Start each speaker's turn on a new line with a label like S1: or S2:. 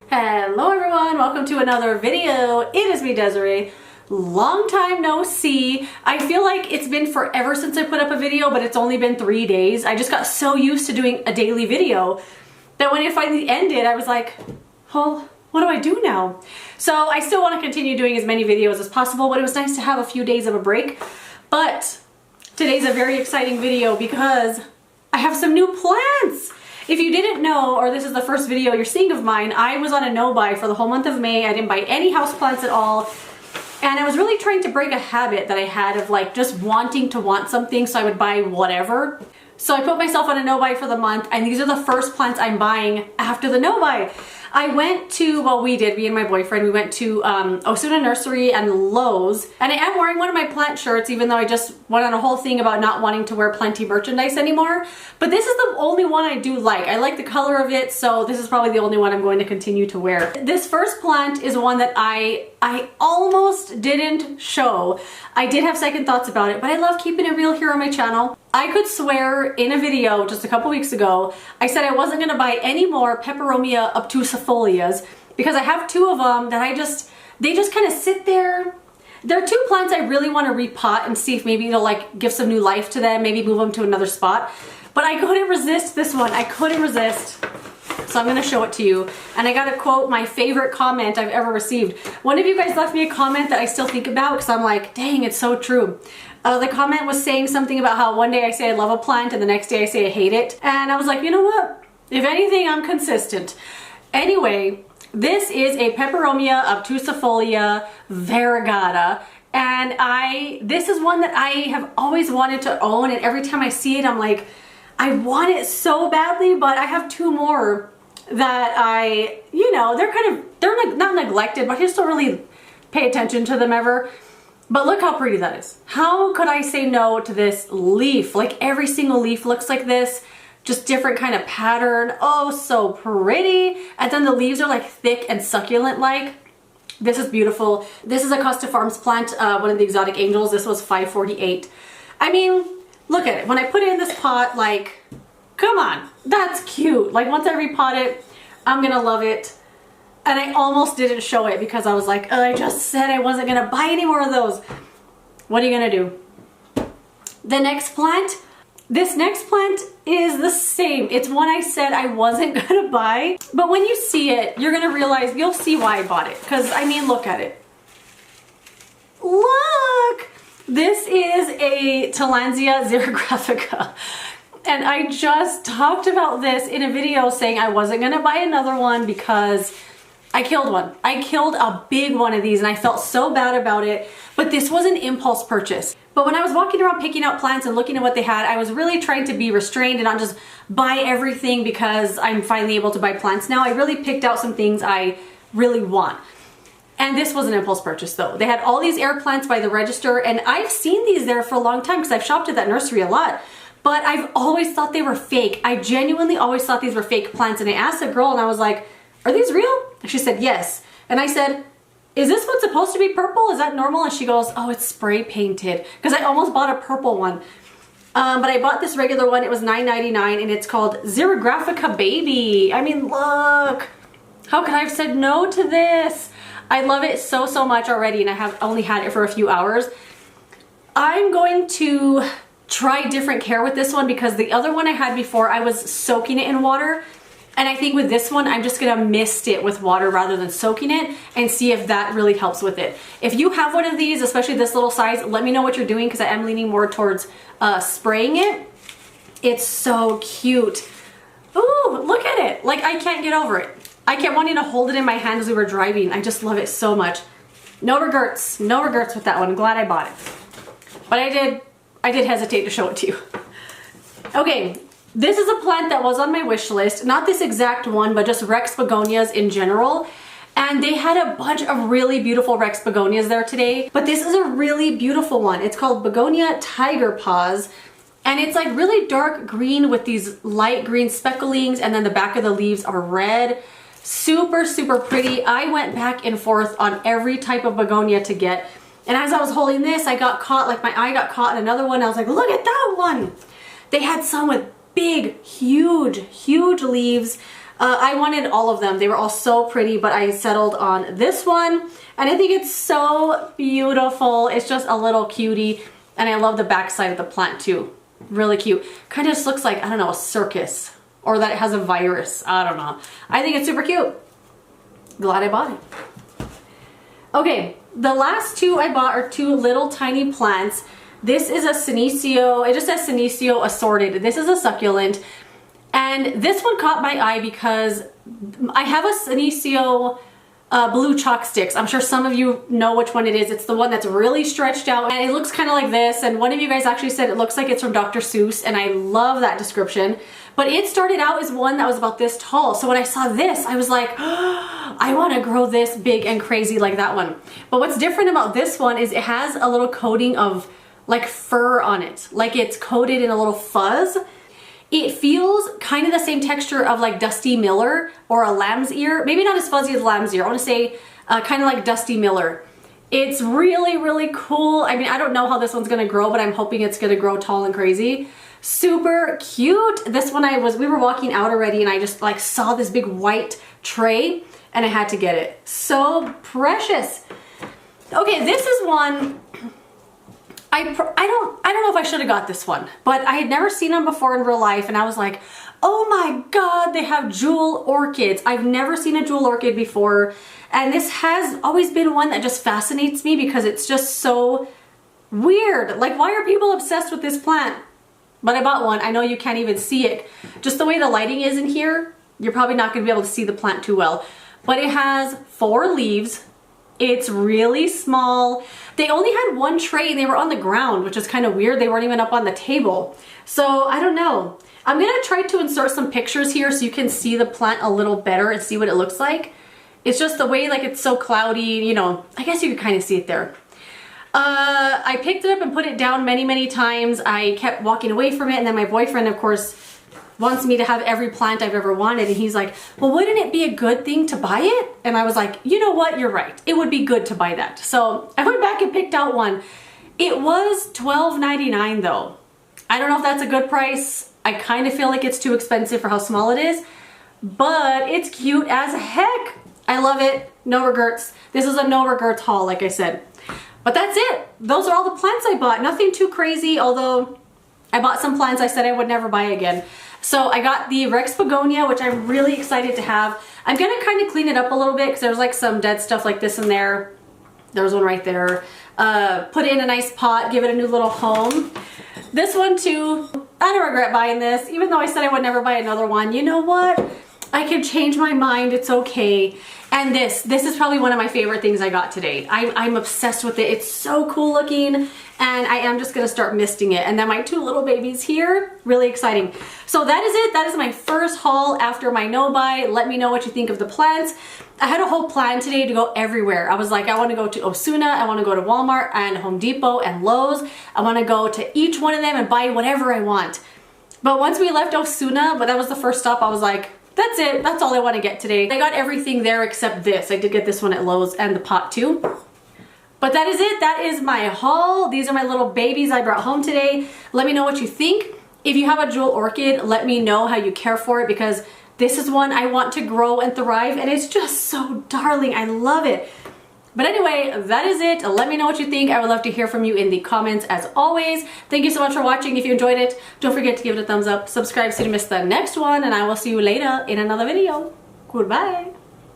S1: Hello everyone, welcome to another video. It is me, Desiree. Long time no see. I feel like it's been forever since I put up a video, but it's only been 3 days. I just got so used to doing a daily video that when it finally ended, I was like, oh, what do I do now? So I still want to continue doing as many videos as possible, but it was nice to have a few days of a break. But today's a very exciting video because I have some new plants. If you didn't know, or this is the first video you're seeing of mine, I was on a no-buy for the whole month of May. I didn't buy any houseplants at all. And I was really trying to break a habit that I had of like just wanting to want something, so I would buy whatever. So I put myself on a no-buy for the month, and these are the first plants I'm buying after the no-buy. I went to, well, me and my boyfriend, we went to Osuna Nursery and Lowe's, and I am wearing one of my plant shirts, even though I just went on a whole thing about not wanting to wear plenty merchandise anymore. But this is the only one I do like. I like the color of it, so this is probably the only one I'm going to continue to wear. This first plant is one that I almost didn't show. I did have second thoughts about it, but I love keeping it real here on my channel. I could swear in a video just a couple weeks ago, I said I wasn't gonna buy any more Peperomia obtusifolias because I have two of them that they just kind of sit there. They're two plants I really want to repot and see if maybe it'll like give some new life to them, maybe move them to another spot. But I couldn't resist this one. I couldn't resist. So I'm gonna show it to you. And I gotta quote my favorite comment I've ever received. One of you guys left me a comment that I still think about because I'm like, dang, it's so true. The comment was saying something about how one day I say I love a plant and the next day I say I hate it. And I was like, you know what? If anything, I'm consistent. Anyway, this is a Peperomia obtusifolia variegata. And this is one that I have always wanted to own, and every time I see it, I'm like, I want it so badly, but I have two more that they're not neglected, but I just don't really pay attention to them ever. But look how pretty that is. How could I say no to this leaf? Like every single leaf looks like this, just different kind of pattern. Oh, so pretty. And then the leaves are like thick and succulent like. This is beautiful. This is a Costa Farms plant, one of the exotic angels. This was $5.48. I mean, look at it. When I put it in this pot, like, come on, that's cute. Like once I repot it, I'm gonna love it. And I almost didn't show it because I was like, oh, I just said I wasn't gonna buy any more of those. What are you gonna do? The next plant, this next plant is the same. It's one I said I wasn't gonna buy, but when you see it, you're gonna realize, you'll see why I bought it. Because I mean, look at it. Look! This is a Talanzia xerographica. And I just talked about this in a video saying I wasn't gonna buy another one because I killed one. I killed a big one of these and I felt so bad about it, but this was an impulse purchase. But when I was walking around picking out plants and looking at what they had, I was really trying to be restrained and not just buy everything because I'm finally able to buy plants now. I really picked out some things I really want. And this was an impulse purchase though. They had all these air plants by the register, and I've seen these there for a long time because I've shopped at that nursery a lot. But I've always thought they were fake. I genuinely always thought these were fake plants. And I asked a girl and I was like, are these real? And she said, yes. And I said, is this one supposed to be purple? Is that normal? And she goes, oh, it's spray painted. Because I almost bought a purple one. But I bought this regular one. It was $9.99 and it's called Zerographica Baby. I mean, look. How could I have said no to this? I love it so, so much already, and I have only had it for a few hours. I'm going to try different care with this one because the other one I had before, I was soaking it in water. And I think with this one, I'm just gonna mist it with water rather than soaking it and see if that really helps with it. If you have one of these, especially this little size, let me know what you're doing because I am leaning more towards spraying it. It's so cute. Ooh, look at it. Like, I can't get over it. I kept wanting to hold it in my hand as we were driving. I just love it so much. No regrets with that one. I'm glad I bought it. But I did hesitate to show it to you. Okay, this is a plant that was on my wish list. Not this exact one, but just Rex begonias in general. And they had a bunch of really beautiful Rex begonias there today. But this is a really beautiful one. It's called Begonia Tiger Paws. And it's like really dark green with these light green specklings, and then the back of the leaves are red. Super, super pretty. I went back and forth on every type of begonia to get. And as I was holding this, I got caught, like my eye got caught in another one. I was like, look at that one. They had some with big, huge leaves. I wanted all of them. They were all so pretty, but I settled on this one. And I think it's so beautiful. It's just a little cutie. And I love the back side of the plant too. Really cute. Kind of just looks like, I don't know, a circus. Or that it has a virus. I don't know. I think it's super cute. Glad I bought it. Okay, the last two I bought are two little tiny plants. This is a senecio. It just says senecio assorted. This is a succulent. And this one caught my eye because I have a senecio blue chalk sticks. I'm sure some of you know which one it is. It's the one that's really stretched out and it looks kind of like this. And one of you guys actually said it looks like it's from Dr. Seuss, and I love that description. But it started out as one that was about this tall. So when I saw this, I was like, oh, I want to grow this big and crazy like that one. But what's different about this one is it has a little coating of like fur on it. Like it's coated in a little fuzz. It feels kind of the same texture of like Dusty Miller or a lamb's ear. Maybe not as fuzzy as lamb's ear. I want to say kind of like Dusty Miller. It's really, really cool. I mean, I don't know how this one's going to grow, but I'm hoping it's going to grow tall and crazy. Super cute. This one we were walking out already and I just like saw this big white tray and I had to get it. So precious. Okay, this is one I don't know if I should have got this one, but I had never seen them before in real life and I was like, oh my god, they have jewel orchids. I've never seen a jewel orchid before, and this has always been one that just fascinates me because it's just so weird. Like, why are people obsessed with this plant? But I bought one. I know you can't even see it. Just the way the lighting is in here, you're probably not going to be able to see the plant too well. But it has 4 leaves. It's really small. They only had one tray and they were on the ground, which is kind of weird. They weren't even up on the table. So I don't know. I'm gonna try to insert some pictures here so you can see the plant a little better and see what it looks like. It's just the way like it's so cloudy, you know, I guess you can kind of see it there. I picked it up and put it down many, many times. I kept walking away from it, and then my boyfriend, of course, wants me to have every plant I've ever wanted, and he's like, well, wouldn't it be a good thing to buy it? And I was like, you know what, you're right, it would be good to buy that. So I went back and picked out one. It was $12.99 though. I don't know if that's a good price. I kind of feel like it's too expensive for how small it is, but it's cute as heck. I love it. No regrets. This is a no regrets haul, like I said. But that's it. Those are all the plants I bought. Nothing too crazy, although I bought some plants I said I would never buy again. So I got the Rex Begonia, which I'm really excited to have. I'm gonna kind of clean it up a little bit because there's like some dead stuff like this in there. There's one right there. Put it in a nice pot, give it a new little home. This one too, I don't regret buying this, even though I said I would never buy another one. You know what? I can change my mind, it's okay. And this is probably one of my favorite things I got today. I'm obsessed with it. It's so cool looking, and I am just gonna start misting it. And then my 2 little babies here, really exciting. So that is it. That is my first haul after my no buy. Let me know what you think of the plants. I had a whole plan today to go everywhere. I was like, I want to go to Osuna, I want to go to Walmart and Home Depot and Lowe's. I want to go to each one of them and buy whatever I want. But once we left Osuna, but that was the first stop, I was like, that's it. That's all I want to get today. I got everything there except this. I did get this one at Lowe's and the pot too. But that is it. That is my haul. These are my little babies I brought home today. Let me know what you think. If you have a jewel orchid, let me know how you care for it, because this is one I want to grow and thrive, and it's just so darling. I love it. But anyway, that is it. Let me know what you think. I would love to hear from you in the comments as always. Thank you so much for watching. If you enjoyed it, don't forget to give it a thumbs up, subscribe so you don't miss the next one, and I will see you later in another video. Goodbye.